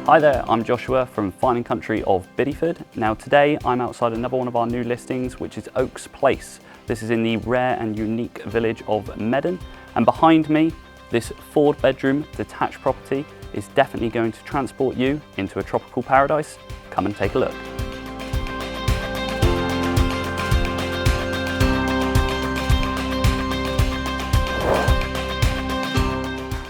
Hi there, I'm Joshua from Fine and Country of Bideford. Now today I'm outside another one of our new listings, which is Okes Place. This is in the rare and unique village of Meddon, and behind me, this 4-bedroom detached property is definitely going to transport you into a tropical paradise. Come and take a look.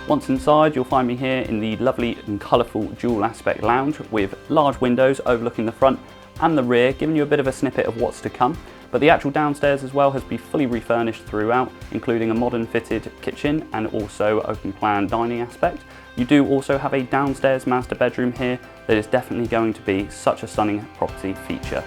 Once inside, you'll find me here in the lovely and colourful dual aspect lounge with large windows overlooking the front and the rear, giving you a bit of a snippet of what's to come. But the actual downstairs as well has been fully refurnished throughout, including a modern fitted kitchen and also open plan dining aspect. You do also have a downstairs master bedroom here that is definitely going to be such a stunning property feature.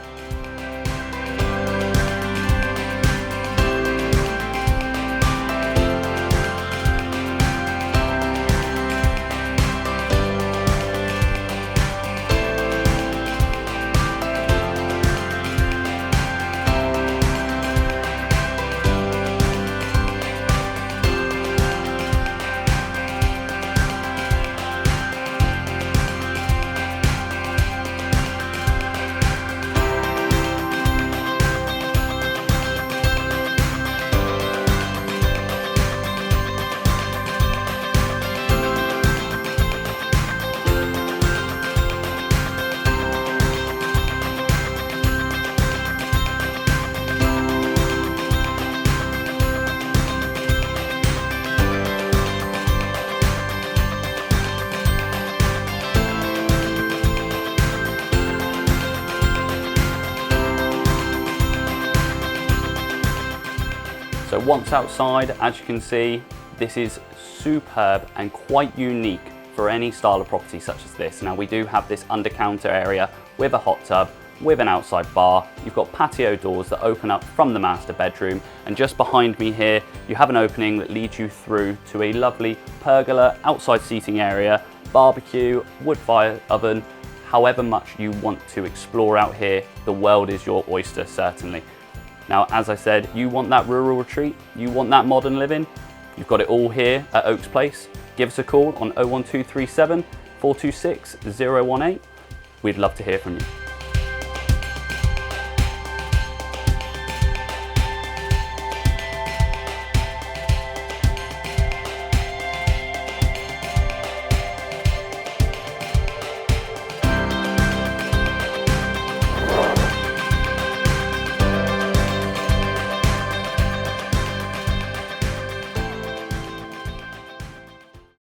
So once outside, as you can see, this is superb and quite unique for any style of property such as this. Now we do have this under counter area with a hot tub, with an outside bar. You've got patio doors that open up from the master bedroom, and just behind me here, you have an opening that leads you through to a lovely pergola, outside seating area, barbecue, wood fire oven. However much you want to explore out here, the world is your oyster, certainly. Now, as I said, you want that rural retreat, you want that modern living, you've got it all here at Okes Place. Give us a call on 01237 426 018. We'd love to hear from you.